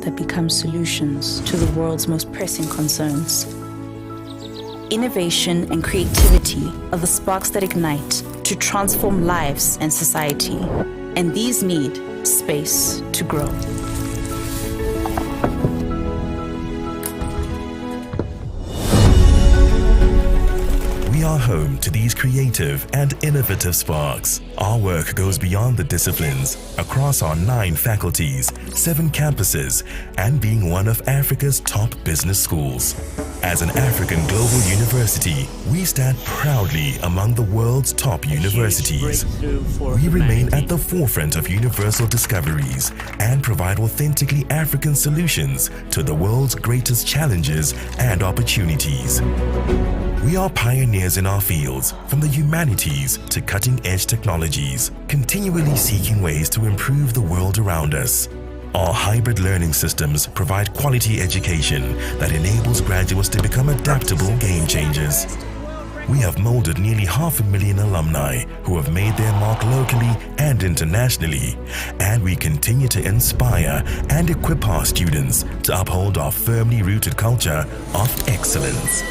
that become solutions to the world's most pressing concerns. Innovation and creativity are the sparks that ignite to transform lives and society, and these need space to grow. We are home to these creative and innovative sparks. Our work goes beyond the disciplines, across our 9 faculties, 7 campuses, and being one of Africa's top business schools. As an African global university, we stand proudly among the world's top universities. We remain at the forefront of universal discoveries and provide authentically African solutions to the world's greatest challenges and opportunities. We are pioneers in our fields, from the humanities to cutting-edge technologies, continually seeking ways to improve the world around us. Our hybrid learning systems provide quality education that enables graduates to become adaptable game changers. We have molded nearly 500,000 alumni who have made their mark locally and internationally, and we continue to inspire and equip our students to uphold our firmly rooted culture of excellence.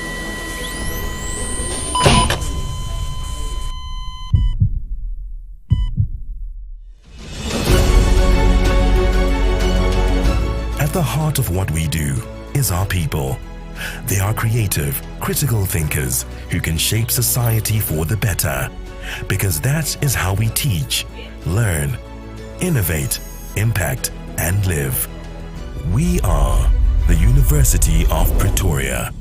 At the heart of what we do is our people. They are creative, critical thinkers who can shape society for the better. Because that is how we teach, learn, innovate, impact, and live. We are the University of Pretoria.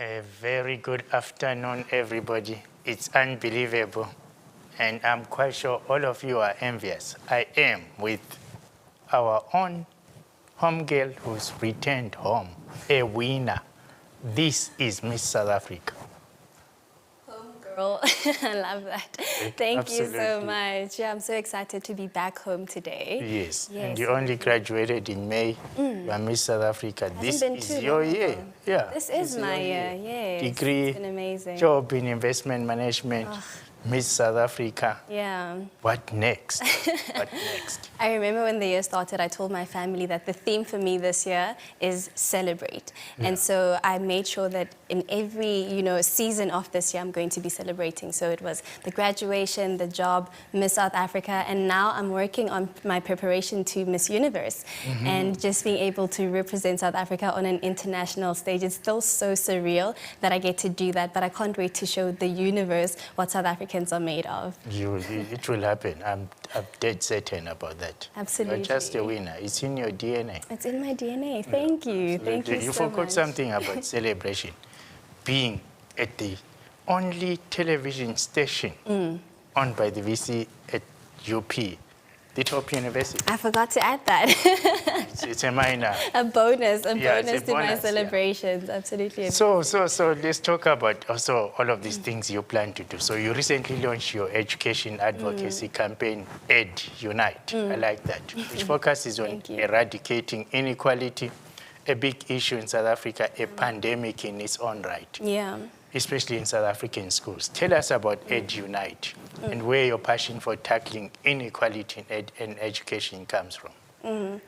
A very good afternoon, everybody. It's unbelievable, and I'm quite sure all of you are envious. I am with our own home girl who's returned home, a winner. This is Miss South Africa. Home girl, I love that. Thank you so much. Yeah, I'm so excited to be back home today. Yes, and you only graduated in May. You are Miss South Africa. This is your year. Yeah, this is my year. Yes. Degree, it's been amazing. Job in investment management. Miss South Africa. Yeah. What next? What next? I remember when the year started, I told my family that the theme for me this year is celebrate. Yeah. And so I made sure that in every, season of this year, I'm going to be celebrating. So it was the graduation, the job, Miss South Africa, and now I'm working on my preparation to Miss Universe. Mm-hmm. And just being able to represent South Africa on an international stage, it's still so surreal that I get to do that, but I can't wait to show the universe what South Africans are made of. It will happen. I'm dead certain about that. Absolutely. You're just a winner. It's in your DNA. It's in my DNA. Thank you. Thank you so much. You forgot something about celebration. Being at the only television station owned by the VC at UP, the top university. I forgot to add that. It's a minor. A bonus to my celebrations. Yeah. Absolutely. So let's talk about also all of these things you plan to do. So you recently launched your education advocacy campaign, Ed Unite. I like that, which focuses on eradicating inequality, a big issue in South Africa, a pandemic in its own right. Yeah. Especially in South African schools. Tell us about Ed Unite and where your passion for tackling inequality in education comes from.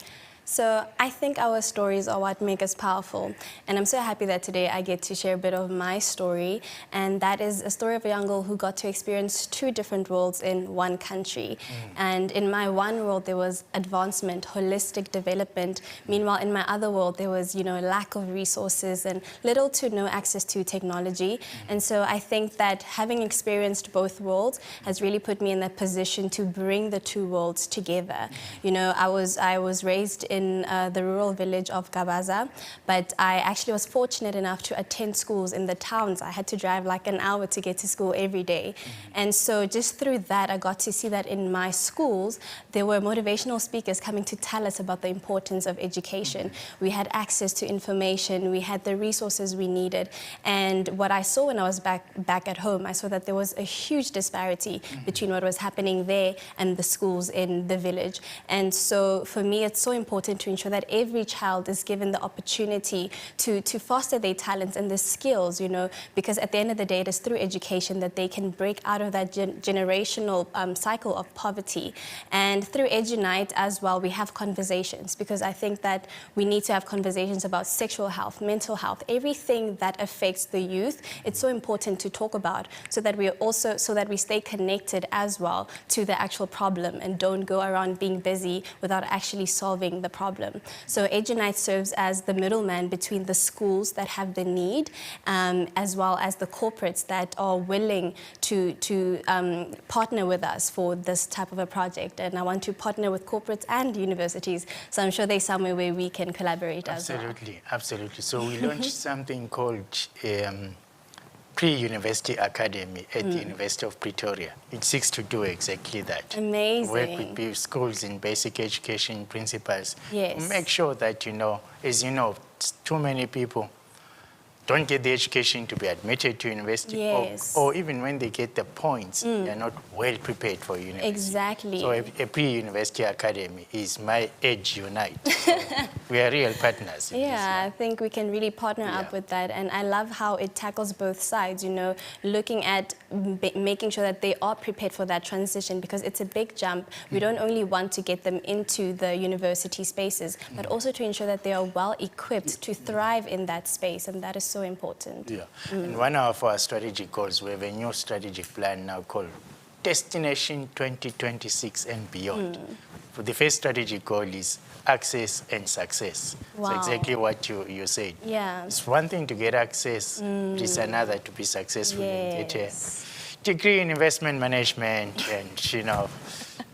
So I think our stories are what make us powerful. And I'm so happy that today I get to share a bit of my story. And that is a story of a young girl who got to experience 2 different worlds in one country. And in my one world, there was advancement, holistic development. Meanwhile, in my other world, there was, lack of resources and little to no access to technology. And so I think that having experienced both worlds has really put me in that position to bring the 2 worlds together. I was raised in the rural village of Gabaza, but I actually was fortunate enough to attend schools in the towns. I had to drive like an hour to get to school every day. And so just through that, I got to see that in my schools, there were motivational speakers coming to tell us about the importance of education. We had access to information, we had the resources we needed. And what I saw when I was back at home, I saw that there was a huge disparity between what was happening there and the schools in the village. And so for me, it's so important important to ensure that every child is given the opportunity to foster their talents and their skills, you know, because at the end of the day, it is through education that they can break out of that generational cycle of poverty. And through EduNite as well, we have conversations, because I think that we need to have conversations about sexual health, mental health, everything that affects the youth. It's so important to talk about, so that we stay connected as well to the actual problem and don't go around being busy without actually solving the problem. So EduNite serves as the middleman between the schools that have the need, as well as the corporates that are willing to partner with us for this type of a project. And I want to partner with corporates and universities, so I'm sure there's somewhere where we can collaborate as well. Absolutely, absolutely. So we launched something called Pre-University Academy at the University of Pretoria. It seeks to do exactly that. Amazing. Work with schools in basic education principles. Yes. Make sure that, you know, as you know, too many people don't get the education to be admitted to university, yes. or even when they get the points, they're not well prepared for university. Exactly. So a pre-university academy is my EduNite. So we are real partners. Yeah, I think we can really partner up with that, and I love how it tackles both sides, you know, looking at making sure that they are prepared for that transition, because it's a big jump. We don't only want to get them into the university spaces, but also to ensure that they are well equipped to thrive in that space, and that is so important. Yeah, and one of our strategic goals, we have a new strategic plan now called Destination 2026 and Beyond. For the first strategic goal is access and success. Wow. So exactly what you said. Yeah. It's one thing to get access, it is another to be successful and get a degree in investment management and, you know,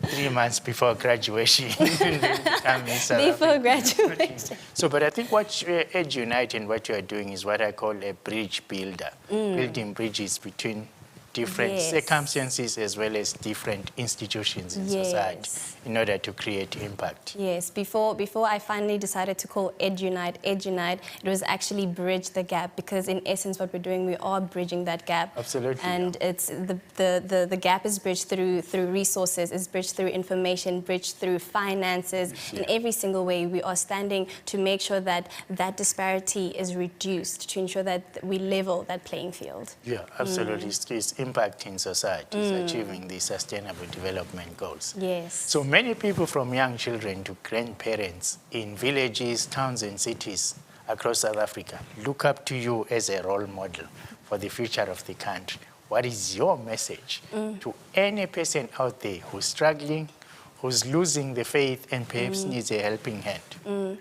3 months before graduation. Before graduation. So, but I think what EduNite and what you are doing is what I call a bridge builder, building bridges between different circumstances as well as different institutions in society in order to create impact. Yes, before I finally decided to call EduNite, it was actually bridge the gap, because in essence what we're doing, we are bridging that gap. Absolutely. And it's the gap is bridged through resources, is bridged through information, bridged through finances. In every single way, we are standing to make sure that that disparity is reduced, to ensure that we level that playing field. Yeah, absolutely. It's impacting society, it's achieving the sustainable development goals. Yes. So many people, from young children to grandparents in villages, towns and cities across South Africa, look up to you as a role model for the future of the country. What is your message to any person out there who's struggling, who's losing the faith and perhaps needs a helping hand?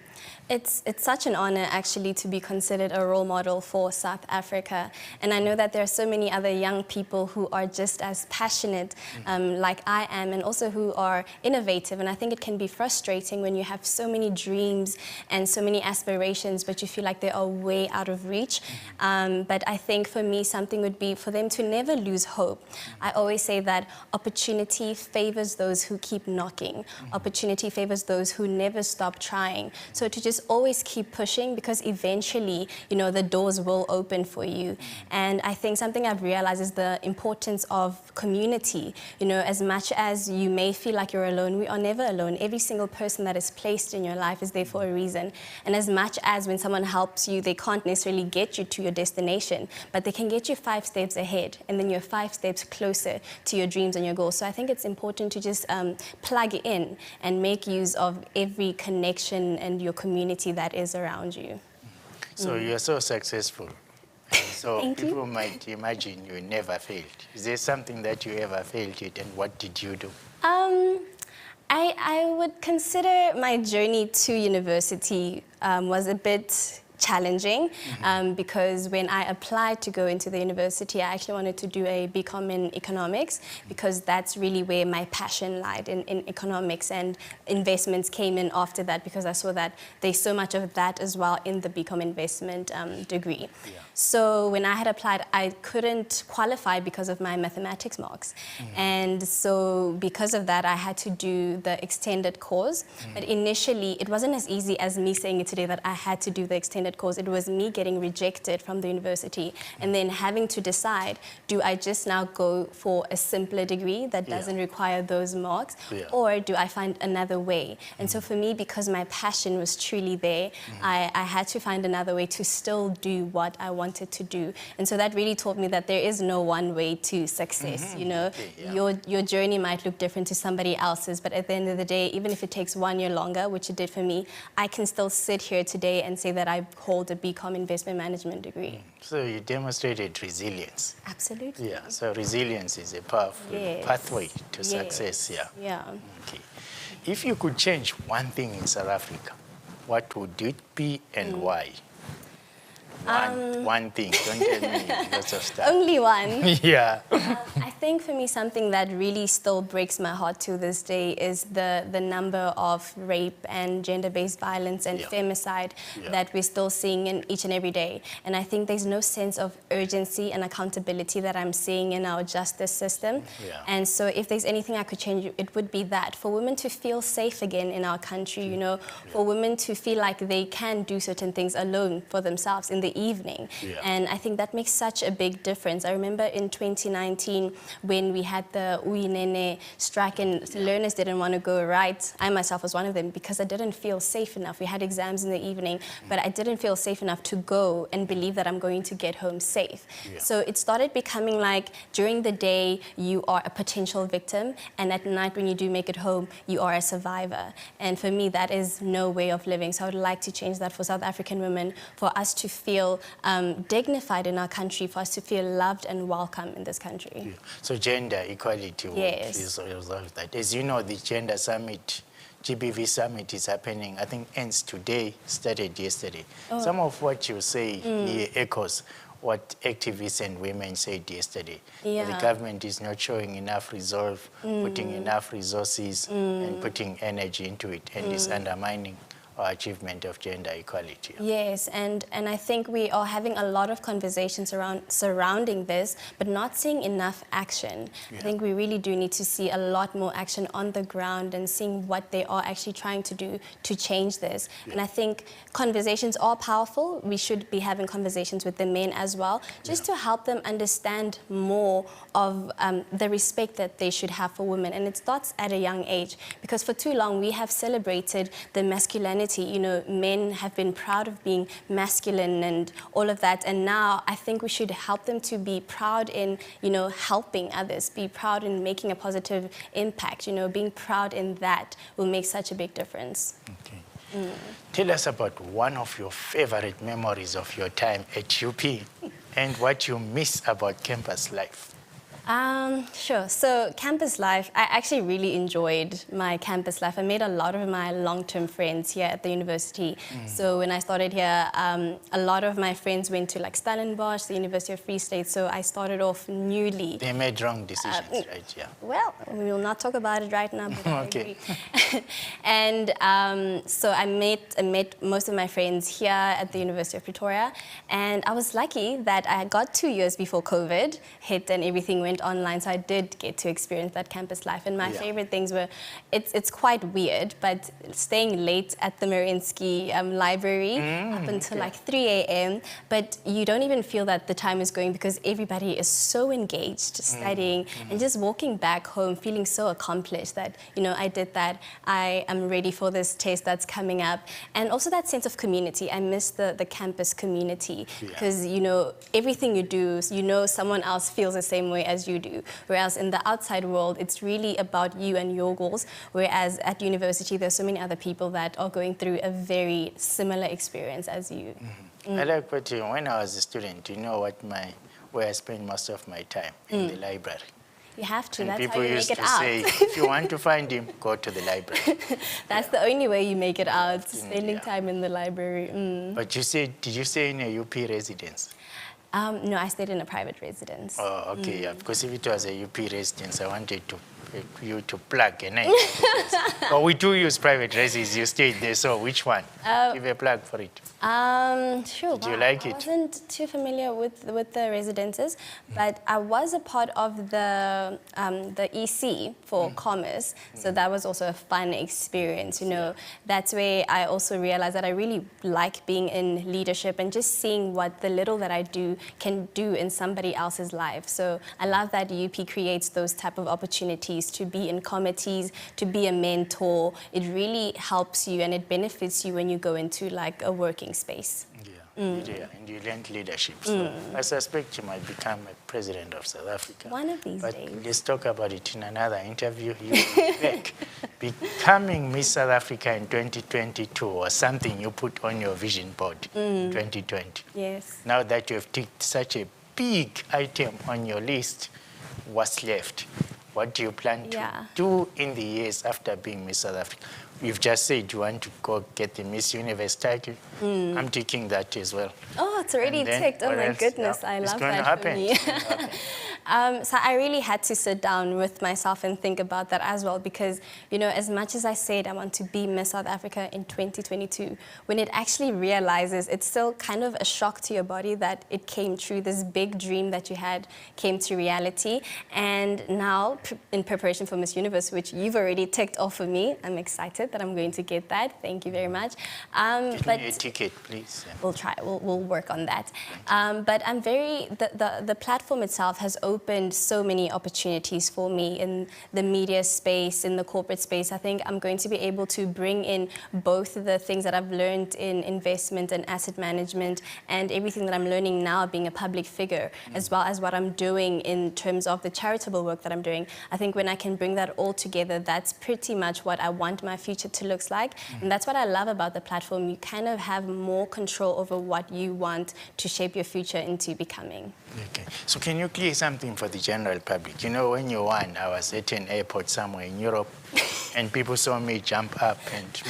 It's such an honor, actually, to be considered a role model for South Africa. And I know that there are so many other young people who are just as passionate like I am, and also who are innovative. And I think it can be frustrating when you have so many dreams and so many aspirations, but you feel like they are way out of reach. But I think for me, something would be for them to never lose hope. I always say that opportunity favors those who keep knocking. Opportunity favors those who never stop trying. So to just always keep pushing, because eventually, you know, the doors will open for you. And I think something I've realized is the importance of community. You know, as much as you may feel like you're alone, we are never alone. Every single person that is placed in your life is there for a reason. And as much as when someone helps you, they can't necessarily get you to your destination, but they can get you 5 steps ahead, and then you're 5 steps closer to your dreams and your goals. So I think it's important to just plug in and make use of every connection and your community that is around you. So you're so successful. So Thank people you. might imagine you never failed. Is there something that you ever failed at, and what did you do? I would consider my journey to university was a bit challenging because when I applied to go into the university, I actually wanted to do a BCom in economics, because that's really where my passion lied, in economics, and investments came in after that, because I saw that there's so much of that as well in the BCom investment degree. So when I had applied, I couldn't qualify because of my mathematics marks. And so because of that, I had to do the extended course. But initially, it wasn't as easy as me saying it today that I had to do the extended course. It was me getting rejected from the university and then having to decide, do I just now go for a simpler degree that doesn't require those marks, or do I find another way? And so for me, because my passion was truly there, I had to find another way to still do what I wanted to do. And so that really taught me that there is no one way to success. You know, your journey might look different to somebody else's, but at the end of the day, even if it takes 1 year longer, which it did for me, I can still sit here today and say that I hold a BCom investment management degree. So you demonstrated resilience. Absolutely. Yeah, so resilience is a powerful pathway to success. Yeah. Okay. If you could change one thing in South Africa, what would it be and why? One thing, don't tell me lots of stuff. Only one. Yeah. I think for me, something that really still breaks my heart to this day is the number of rape and gender-based violence and femicide that we're still seeing in each and every day. And I think there's no sense of urgency and accountability that I'm seeing in our justice system. And so if there's anything I could change, it would be that. For women to feel safe again in our country, you know, for women to feel like they can do certain things alone for themselves in the evening. And I think that makes such a big difference. I remember in 2019 when we had the Uyinene strike and learners didn't want to go right. I myself was one of them because I didn't feel safe enough. We had exams in the evening, but I didn't feel safe enough to go and believe that I'm going to get home safe. So it started becoming like during the day you are a potential victim, and at night when you do make it home, you are a survivor. And for me, that is no way of living. So I would like to change that for South African women, for us to feel dignified in our country, for us to feel loved and welcome in this country. So gender equality is resolve that. As you know, the gender summit, GBV summit is happening, I think ends today, started yesterday. Some of what you say here echoes what activists and women said yesterday. The government is not showing enough resolve, putting enough resources and putting energy into it, and is undermining our achievement of gender equality. Yes, and I think we are having a lot of conversations surrounding this, but not seeing enough action. I think we really do need to see a lot more action on the ground and seeing what they are actually trying to do to change this. And I think conversations are powerful. We should be having conversations with the men as well, just to help them understand more of the respect that they should have for women. And it starts at a young age, because for too long we have celebrated the masculinity. You know, men have been proud of being masculine and all of that. And now I think we should help them to be proud in, you know, helping others, be proud in making a positive impact. You know, being proud in that will make such a big difference. Okay. Tell us about one of your favorite memories of your time at UP and what you miss about campus life. Sure. So campus life, I actually really enjoyed my campus life. I made a lot of my long-term friends here at the university. So when I started here, a lot of my friends went to like Stellenbosch, the University of Free State. So I started off newly. They made wrong decisions, right? Yeah. Well, we will not talk about it right now, but I agree. And so I met most of my friends here at the University of Pretoria. And I was lucky that I got 2 years before COVID hit and everything went online, so I did get to experience that campus life. And my favorite things were, it's quite weird, but staying late at the Mariinsky library up until like 3 a.m. But you don't even feel that the time is going because everybody is so engaged studying and just walking back home feeling so accomplished that, you know, I did that. I am ready for this test that's coming up. And also that sense of community. I miss the campus community because, you know, everything you do, you know someone else feels the same way as you do. Whereas in the outside world, it's really about you and your goals. Whereas at university, there's so many other people that are going through a very similar experience as you. I like what you, when I was a student, you know what where I spend most of my time, in the library. You have to, and that's people how you used make it to out. say, if you want to find him, go to the library. That's the only way you make it out, spending time in the library. But you said, did you stay in a UP residence? No, I stayed in a private residence. Oh, okay, yeah, because if it was a UP residence, I wanted to you to plug a name. But we do use private residences. You stayed there, so which one? Give a plug for it. Sure. Did you like it? I wasn't too familiar with the residences, but I was a part of the EC for commerce, so that was also a fun experience. You know, that's where I also realized that I really like being in leadership and just seeing what the little that I do can do in somebody else's life. So I love that UP creates those type of opportunities to be in committees, to be a mentor. It really helps you and it benefits you when you go into like a working space. Yeah, and you learned leadership. So I suspect you might become a president of South Africa. One of these but days. Let's talk about it in another interview. You will be back. Becoming Miss South Africa in 2022 was something you put on your vision board in 2020. Yes. Now that you have ticked such a big item on your list, what's left? What do you plan to do in the years after being Miss South Africa? You've just said you want to go get the Miss Universe title. I'm taking that as well. Oh, it's already ticked. Oh my goodness, I love that for me. So I really had to sit down with myself and think about that as well because, you know, as much as I said I want to be Miss South Africa in 2022, when it actually realizes, it's still kind of a shock to your body that it came true. This big dream that you had came to reality. And now, in preparation for Miss Universe, which you've already ticked off for me, I'm excited that I'm going to get that. Thank you very much. Give me a ticket, please. We'll try. We'll work on that. But I'm the platform itself has opened so many opportunities for me in the media space, in the corporate space. I think I'm going to be able to bring in both the things that I've learned in investment and asset management and everything that I'm learning now being a public figure, as well as what I'm doing in terms of the charitable work that I'm doing. I think when I can bring that all together, that's pretty much what I want my future to look like. And that's what I love about the platform. You kind of have more control over what you want to shape your future into becoming. Okay. So can you clear something for the general public? You know, when you won, I was at an airport somewhere in Europe, and people saw me jump up, and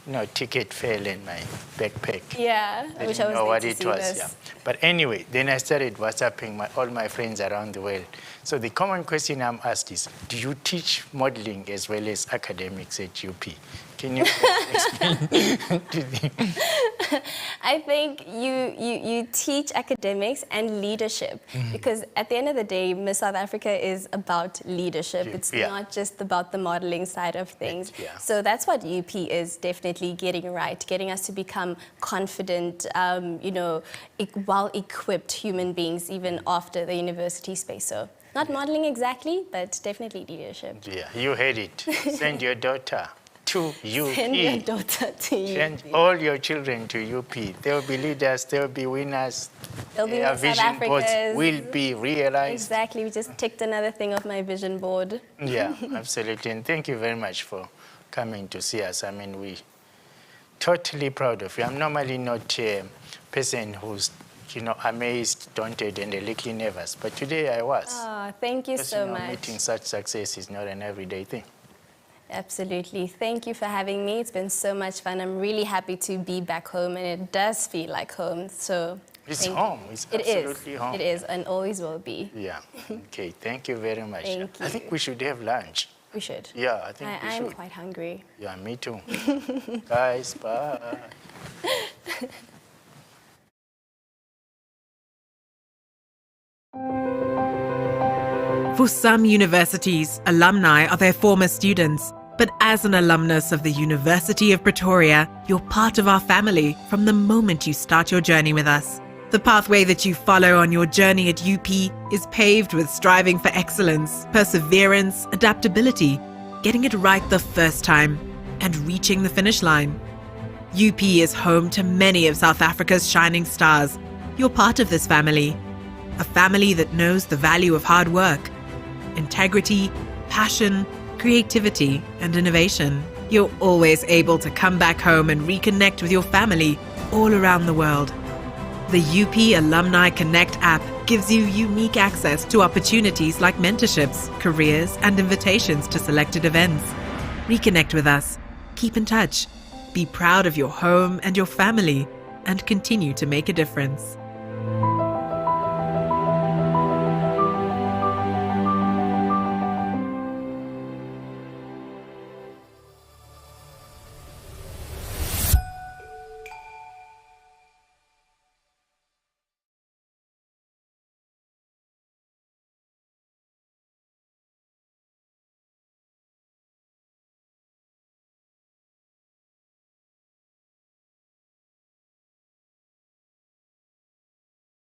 my ticket fell in my backpack. Yeah, I didn't know what it was. Yeah. But anyway, then I started WhatsApping all my friends around the world. So the common question I'm asked is, do you teach modeling as well as academics at UP? Can you explain to them? I think you teach academics and leadership because at the end of the day, Miss South Africa is about leadership. It's not just about the modeling side of things. So that's what UP is definitely getting right, getting us to become confident, well-equipped human beings even after the university space. So not modeling exactly, but definitely leadership. Yeah, you heard it. Send your daughter to UP. Send your daughter to UP. Send all your children to UP. There will be leaders, there will be winners. There'll be vision boards will be realized. Exactly. We just ticked another thing off my vision board. Yeah, absolutely. And thank you very much for coming to see us. I mean, we're totally proud of you. I'm normally not a person who's amazed, daunted, and a little nervous. But today I was. Oh, thank you so much. Meeting such success is not an everyday thing. Absolutely. Thank you for having me. It's been so much fun. I'm really happy to be back home, and it does feel like home. So it's home. It's absolutely home. It is, and always will be. Yeah. Okay. Thank you very much. Thank you. I think we should have lunch. We should. Yeah, I think we should. I'm quite hungry. Yeah, me too. Guys, bye. For some universities, alumni are their former students. But as an alumnus of the University of Pretoria, you're part of our family from the moment you start your journey with us. The pathway that you follow on your journey at UP is paved with striving for excellence, perseverance, adaptability, getting it right the first time, and reaching the finish line. UP is home to many of South Africa's shining stars. You're part of this family. A family that knows the value of hard work, integrity, passion, creativity, and innovation. You're always able to come back home and reconnect with your family all around the world. The UP Alumni Connect app gives you unique access to opportunities like mentorships, careers, and invitations to selected events. Reconnect with us. Keep in touch. Be proud of your home and your family, and continue to make a difference.